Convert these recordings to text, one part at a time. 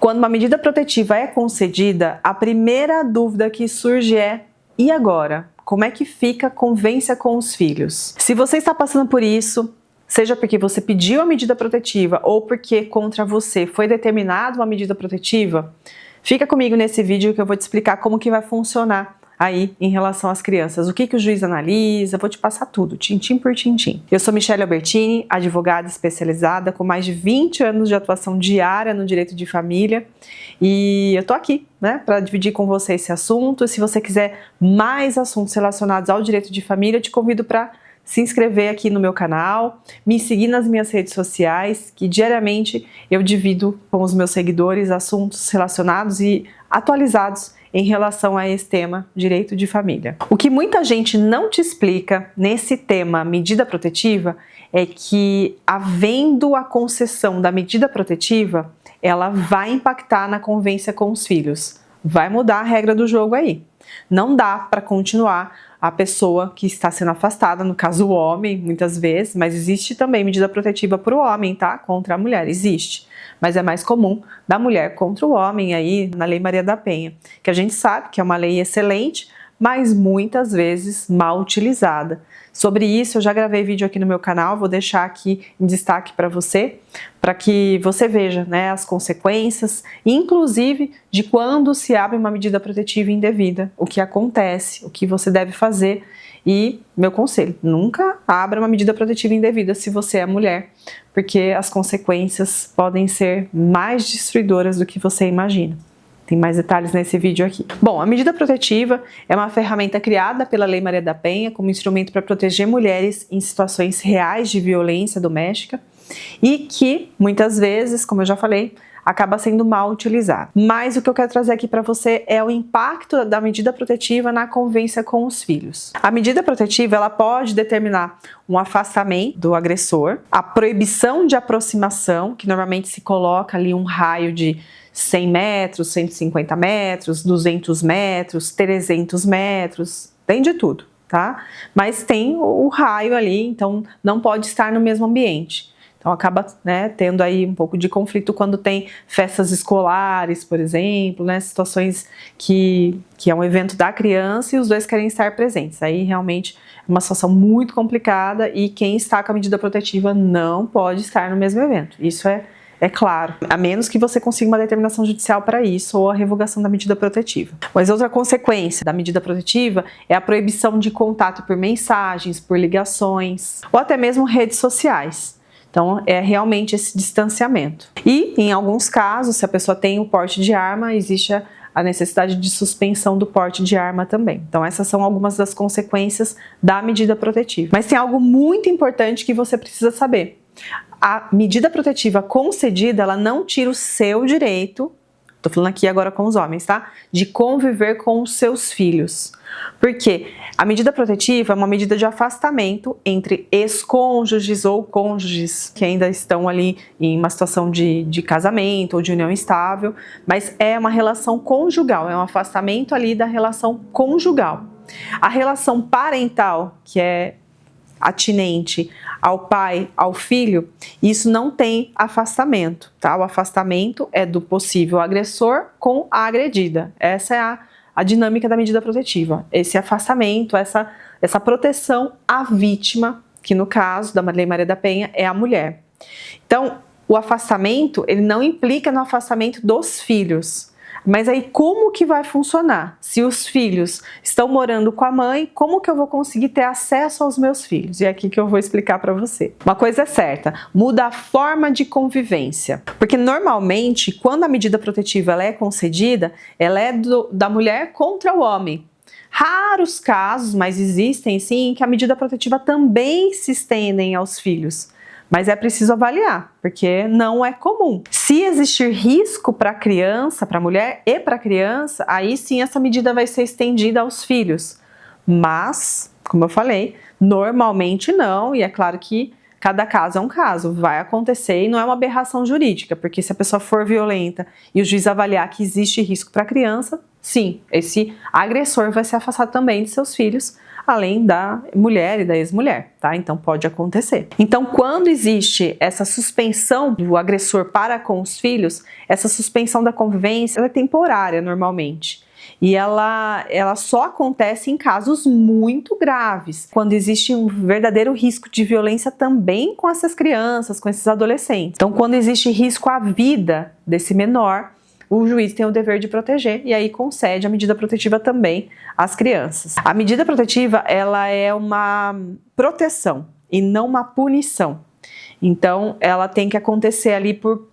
Quando uma medida protetiva é concedida, a primeira dúvida que surge é: e agora? Como é que fica a convivência com os filhos? Se você está passando por isso, seja porque você pediu a medida protetiva ou porque contra você foi determinada uma medida protetiva, fica comigo nesse vídeo que eu vou te explicar como que vai funcionar aí em relação às crianças, o que o juiz analisa, vou te passar tudo, tintim por tintim. Eu sou Michele Albertini, advogada especializada com mais de 20 anos de atuação diária no direito de família e eu tô aqui, né, para dividir com você esse assunto. Se você quiser mais assuntos relacionados ao direito de família, eu te convido para se inscrever aqui no meu canal, me seguir nas minhas redes sociais, que diariamente eu divido com os meus seguidores assuntos relacionados e atualizados em relação a esse tema, direito de família. O que muita gente não te explica nesse tema medida protetiva é que, havendo a concessão da medida protetiva, ela vai impactar na convivência com os filhos. Vai mudar a regra do jogo aí. Não dá para continuar a pessoa que está sendo afastada, no caso o homem, muitas vezes, mas existe também medida protetiva para o homem, tá? Contra a mulher, existe. Mas é mais comum da mulher contra o homem aí na Lei Maria da Penha, que a gente sabe que é uma lei excelente, mas muitas vezes mal utilizada. Sobre isso eu já gravei vídeo aqui no meu canal, vou deixar aqui em destaque para que você veja, né, as consequências, inclusive de quando se abre uma medida protetiva indevida, o que acontece, o que você deve fazer. E meu conselho, nunca abra uma medida protetiva indevida se você é mulher, porque as consequências podem ser mais destruidoras do que você imagina. Tem mais detalhes nesse vídeo aqui. Bom, a medida protetiva é uma ferramenta criada pela Lei Maria da Penha como instrumento para proteger mulheres em situações reais de violência doméstica e que, muitas vezes, como eu já falei, acaba sendo mal utilizado. Mas o que eu quero trazer aqui para você é o impacto da medida protetiva na convivência com os filhos. A medida protetiva, ela pode determinar um afastamento do agressor, a proibição de aproximação, que normalmente se coloca ali um raio de 100 metros, 150 metros, 200 metros, 300 metros, tem de tudo, tá? Mas tem o raio ali, então não pode estar no mesmo ambiente. Então acaba, né, tendo aí um pouco de conflito quando tem festas escolares, por exemplo, né, situações que é um evento da criança e os dois querem estar presentes. Aí realmente é uma situação muito complicada e quem está com a medida protetiva não pode estar no mesmo evento. Isso é claro, a menos que você consiga uma determinação judicial para isso ou a revogação da medida protetiva. Mas outra consequência da medida protetiva é a proibição de contato por mensagens, por ligações ou até mesmo redes sociais. Então, é realmente esse distanciamento. E, em alguns casos, se a pessoa tem o porte de arma, existe a necessidade de suspensão do porte de arma também. Então, essas são algumas das consequências da medida protetiva. Mas tem algo muito importante que você precisa saber. A medida protetiva concedida, ela não tira o seu direito, tô falando aqui agora com os homens, tá? De conviver com os seus filhos. Porque a medida protetiva é uma medida de afastamento entre ex-cônjuges ou cônjuges que ainda estão ali em uma situação de casamento ou de união estável, mas é uma relação conjugal, é um afastamento ali da relação conjugal. A relação parental, que é atinente ao pai, ao filho, isso não tem afastamento, tá? O afastamento é do possível agressor com a agredida. Essa é a dinâmica da medida protetiva. Esse afastamento, essa proteção à vítima, que no caso da Lei Maria da Penha é a mulher. Então, o afastamento, ele não implica no afastamento dos filhos. Mas aí como que vai funcionar? Se os filhos estão morando com a mãe, como que eu vou conseguir ter acesso aos meus filhos? E é aqui que eu vou explicar para você. Uma coisa é certa, muda a forma de convivência. Porque normalmente, quando a medida protetiva ela é concedida, ela é da mulher contra o homem. Raros casos, mas existem sim, que a medida protetiva também se estendem aos filhos. Mas é preciso avaliar, porque não é comum. Se existir risco para a criança, para a mulher e para a criança, aí sim essa medida vai ser estendida aos filhos. Mas, como eu falei, normalmente não, e é claro que cada caso é um caso, vai acontecer e não é uma aberração jurídica, porque se a pessoa for violenta e o juiz avaliar que existe risco para a criança, sim, esse agressor vai ser afastado também de seus filhos além da mulher e da ex-mulher, tá? Então pode acontecer. Então, quando existe essa suspensão do agressor para com os filhos, essa suspensão da convivência, ela é temporária normalmente. E ela só acontece em casos muito graves, quando existe um verdadeiro risco de violência também com essas crianças, com esses adolescentes. Então, quando existe risco à vida desse menor, o juiz tem o dever de proteger e aí concede a medida protetiva também às crianças. A medida protetiva, ela é uma proteção e não uma punição. Então, ela tem que acontecer ali por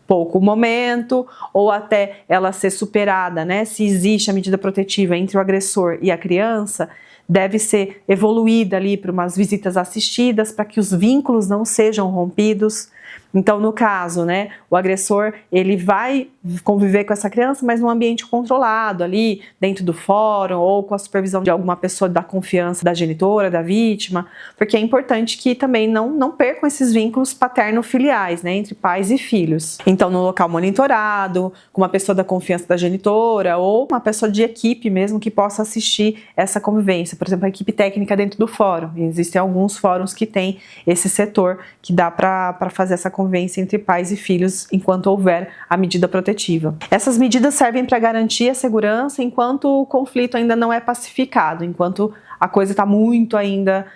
pouco momento, ou até ela ser superada, né? Se existe a medida protetiva entre o agressor e a criança, deve ser evoluída ali para umas visitas assistidas, para que os vínculos não sejam rompidos. Então, no caso, né, o agressor, ele vai conviver com essa criança, mas num ambiente controlado ali, dentro do fórum, ou com a supervisão de alguma pessoa da confiança da genitora, da vítima, porque é importante que também não percam esses vínculos paterno-filiais, né, entre pais e filhos. Então, no local monitorado, com uma pessoa da confiança da genitora, ou uma pessoa de equipe mesmo que possa assistir essa convivência, por exemplo, a equipe técnica dentro do fórum. E existem alguns fóruns que tem esse setor que dá para fazer essa convivência entre pais e filhos enquanto houver a medida protetiva. Essas medidas servem para garantir a segurança enquanto o conflito ainda não é pacificado, enquanto a coisa está muito ainda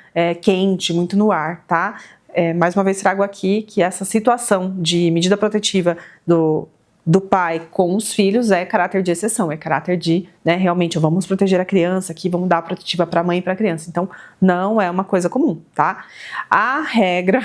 quente, muito no ar, tá? Mais uma vez trago aqui que essa situação de medida protetiva do pai com os filhos é caráter de exceção, é caráter de, né, realmente vamos proteger a criança aqui, vamos dar a protetiva para a mãe e para a criança. Então, não é uma coisa comum, tá? A regra,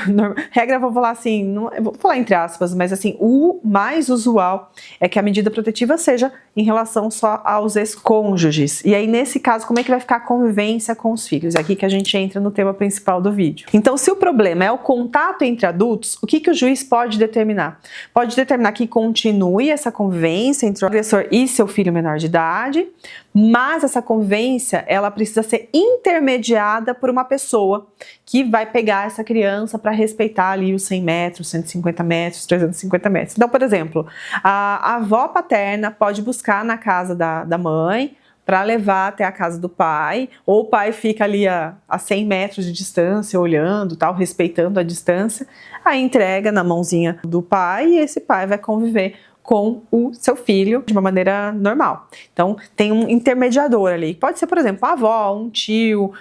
vou falar assim, vou falar entre aspas, mas assim, o mais usual é que a medida protetiva seja em relação só aos ex-cônjuges. E aí, nesse caso, como é que vai ficar a convivência com os filhos? É aqui que a gente entra no tema principal do vídeo. Então, se o problema é o contato entre adultos, o que o juiz pode determinar? Pode determinar que continue essa convivência entre o agressor e seu filho menor de idade, mas essa convivência, ela precisa ser intermediada por uma pessoa que vai pegar essa criança para respeitar ali os 100 metros, 150 metros, 350 metros. Então, por exemplo, a avó paterna pode buscar na casa da mãe para levar até a casa do pai, ou o pai fica ali a 100 metros de distância, olhando, tal, respeitando a distância, aí entrega na mãozinha do pai e esse pai vai conviver com o seu filho de uma maneira normal. Então, tem um intermediador ali. Pode ser, por exemplo, uma avó, um tio,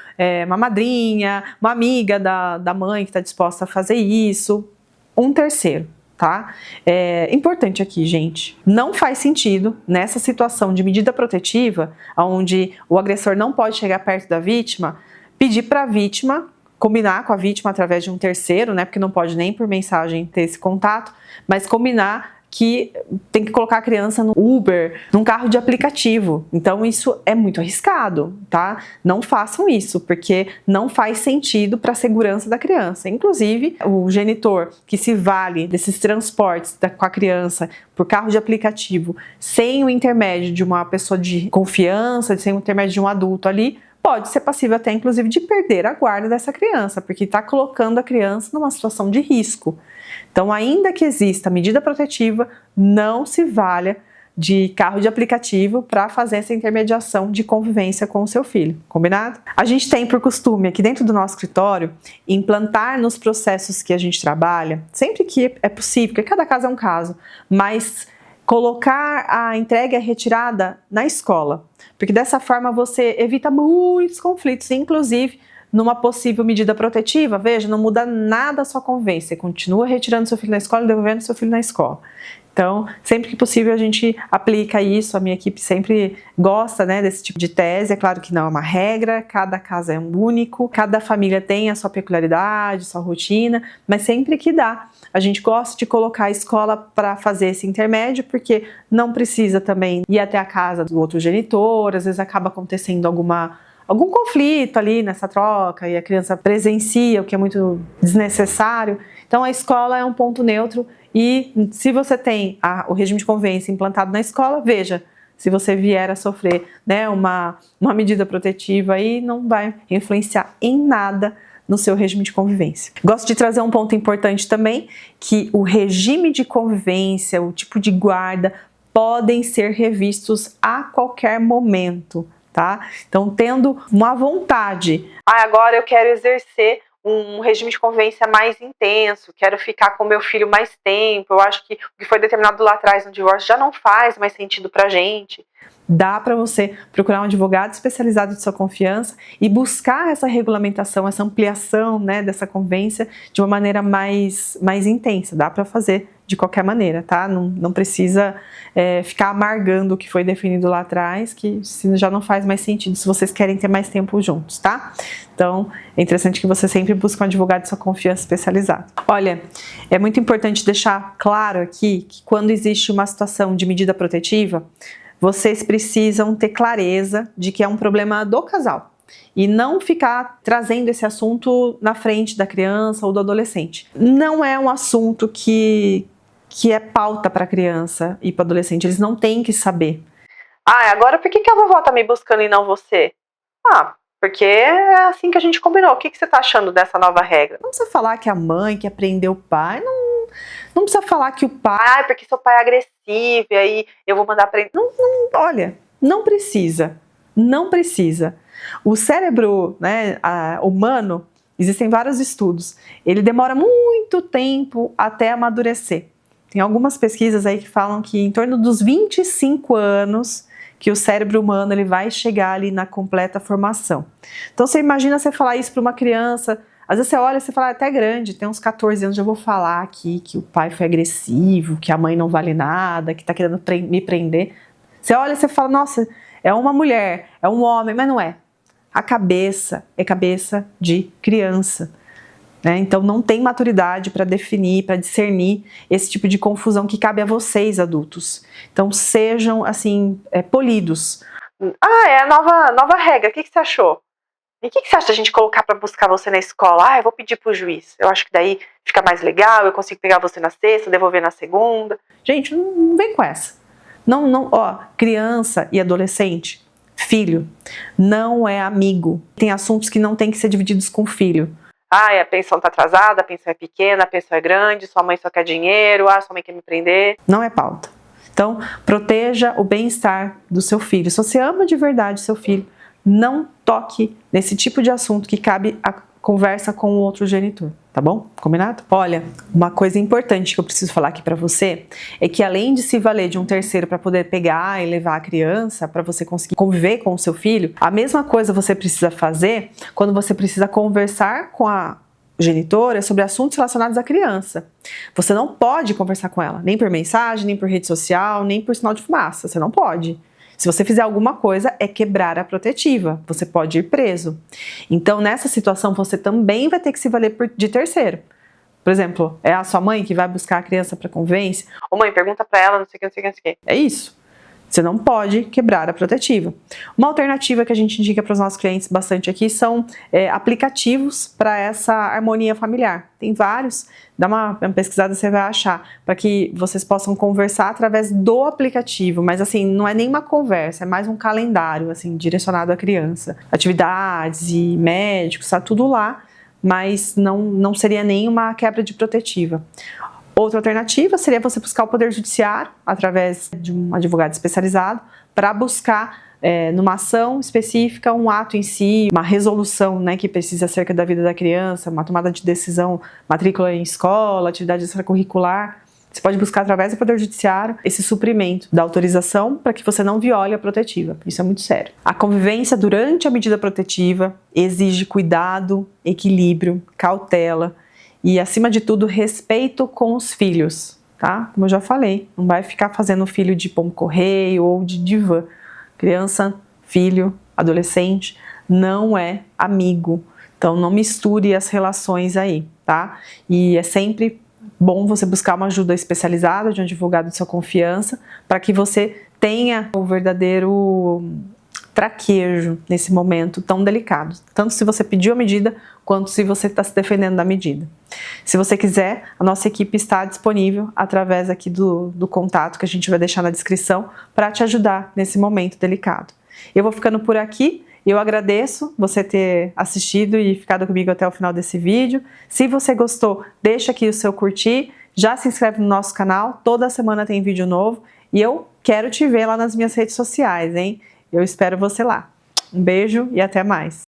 uma madrinha, uma amiga da mãe que está disposta a fazer isso, um terceiro, tá? Importante aqui, gente, não faz sentido nessa situação de medida protetiva, onde o agressor não pode chegar perto da vítima, pedir para a vítima combinar com a vítima através de um terceiro, né? Porque não pode nem por mensagem ter esse contato, mas combinar que tem que colocar a criança no Uber, num carro de aplicativo. Então isso é muito arriscado, tá? Não façam isso, porque não faz sentido para a segurança da criança. Inclusive, o genitor que se vale desses transportes com a criança por carro de aplicativo, sem o intermédio de uma pessoa de confiança, sem o intermédio de um adulto ali, pode ser passível até, inclusive, de perder a guarda dessa criança, porque está colocando a criança numa situação de risco. Então, ainda que exista medida protetiva, não se valha de carro de aplicativo para fazer essa intermediação de convivência com o seu filho, combinado? A gente tem por costume aqui dentro do nosso escritório implantar nos processos que a gente trabalha, sempre que é possível, porque cada caso é um caso, mas colocar a entrega e a retirada na escola, porque dessa forma você evita muitos conflitos, inclusive numa possível medida protetiva, veja, não muda nada a sua convivência, você continua retirando seu filho da escola e devolvendo seu filho na escola. Então, sempre que possível a gente aplica isso, a minha equipe sempre gosta, né, desse tipo de tese, é claro que não é uma regra, cada caso é um único, cada família tem a sua peculiaridade, sua rotina, mas sempre que dá, a gente gosta de colocar a escola para fazer esse intermédio, porque não precisa também ir até a casa do outro genitor, às vezes acaba acontecendo algum conflito ali nessa troca e a criança presencia, o que é muito desnecessário. Então a escola é um ponto neutro e se você tem o regime de convivência implantado na escola, veja, se você vier a sofrer, né, uma medida protetiva aí, não vai influenciar em nada no seu regime de convivência. Gosto de trazer um ponto importante também, que o regime de convivência, o tipo de guarda, podem ser revistos a qualquer momento, tá? Então, tendo uma vontade, agora eu quero exercer um regime de convivência mais intenso, quero ficar com meu filho mais tempo, eu acho que o que foi determinado lá atrás no divórcio já não faz mais sentido pra gente. Dá para você procurar um advogado especializado de sua confiança e buscar essa regulamentação, essa ampliação, né, dessa convivência de uma maneira mais intensa. Dá para fazer de qualquer maneira, tá? Não precisa ficar amargando o que foi definido lá atrás, que já não faz mais sentido se vocês querem ter mais tempo juntos, tá? Então, é interessante que você sempre busque um advogado de sua confiança especializado. Olha, é muito importante deixar claro aqui que quando existe uma situação de medida protetiva, vocês precisam ter clareza de que é um problema do casal e não ficar trazendo esse assunto na frente da criança ou do adolescente. Não é um assunto que é pauta para a criança e para o adolescente, eles não têm que saber. Agora por que a vovó tá me buscando e não você? Porque é assim que a gente combinou. O que você tá achando dessa nova regra? Não precisa falar que a mãe que prendeu o pai, não precisa falar que o pai, porque seu pai é agressivo, e aí eu vou mandar prender. Olha, não precisa. Não precisa. O cérebro, né, humano, existem vários estudos. Ele demora muito tempo até amadurecer. Tem algumas pesquisas aí que falam que em torno dos 25 anos que o cérebro humano ele vai chegar ali na completa formação. Então você imagina você falar isso para uma criança, às vezes você olha e você fala, até grande, tem uns 14 anos, já vou falar aqui que o pai foi agressivo, que a mãe não vale nada, que está querendo me prender. Você olha e você fala, nossa, é uma mulher, é um homem, mas não é. A cabeça é cabeça de criança. Né? Então não tem maturidade para definir, para discernir esse tipo de confusão que cabe a vocês, adultos. Então sejam, assim, polidos. É a nova regra, o que você achou? E o que você acha da gente colocar para buscar você na escola? Eu vou pedir pro juiz. Eu acho que daí fica mais legal, eu consigo pegar você na sexta, devolver na segunda. Gente, não vem com essa. Criança e adolescente, filho, não é amigo. Tem assuntos que não tem que ser divididos com o filho. A pensão tá atrasada, a pensão é pequena, a pensão é grande, sua mãe só quer dinheiro, sua mãe quer me prender. Não é pauta. Então, proteja o bem-estar do seu filho. Se você ama de verdade o seu filho, não toque nesse tipo de assunto que cabe a conversa com o outro genitor, tá bom? Combinado? Olha, uma coisa importante que eu preciso falar aqui pra você é que além de se valer de um terceiro para poder pegar e levar a criança, para você conseguir conviver com o seu filho, a mesma coisa você precisa fazer quando você precisa conversar com a genitora sobre assuntos relacionados à criança. Você não pode conversar com ela, nem por mensagem, nem por rede social, nem por sinal de fumaça, você não pode. Se você fizer alguma coisa, é quebrar a protetiva. Você pode ir preso. Então, nessa situação, você também vai ter que se valer de terceiro. Por exemplo, é a sua mãe que vai buscar a criança para convivência? Ô mãe, pergunta para ela, não sei o que, não sei o que, não sei o que. É isso. Você não pode quebrar a protetiva. Uma alternativa que a gente indica para os nossos clientes bastante aqui são aplicativos para essa harmonia familiar. Tem vários, dá uma pesquisada, você vai achar, para que vocês possam conversar através do aplicativo, mas assim, não é nem uma conversa, é mais um calendário, assim, direcionado à criança. Atividades e médicos, tá tudo lá, mas não seria nem uma quebra de protetiva. Outra alternativa seria você buscar o Poder Judiciário, através de um advogado especializado, para buscar, numa ação específica, um ato em si, uma resolução, né, que precisa acerca da vida da criança, uma tomada de decisão, matrícula em escola, atividade extracurricular. Você pode buscar através do Poder Judiciário esse suprimento da autorização para que você não viole a protetiva. Isso é muito sério. A convivência durante a medida protetiva exige cuidado, equilíbrio, cautela, e, acima de tudo, respeito com os filhos, tá? Como eu já falei, não vai ficar fazendo filho de pombo-correio ou de divã. Criança, filho, adolescente, não é amigo. Então, não misture as relações aí, tá? E é sempre bom você buscar uma ajuda especializada de um advogado de sua confiança para que você tenha o verdadeiro traquejo nesse momento tão delicado, tanto se você pediu a medida, quanto se você está se defendendo da medida. Se você quiser, a nossa equipe está disponível através aqui do contato que a gente vai deixar na descrição para te ajudar nesse momento delicado. Eu vou ficando por aqui, eu agradeço você ter assistido e ficado comigo até o final desse vídeo. Se você gostou, deixa aqui o seu curtir, já se inscreve no nosso canal, toda semana tem vídeo novo e eu quero te ver lá nas minhas redes sociais, hein? Eu espero você lá. Um beijo e até mais!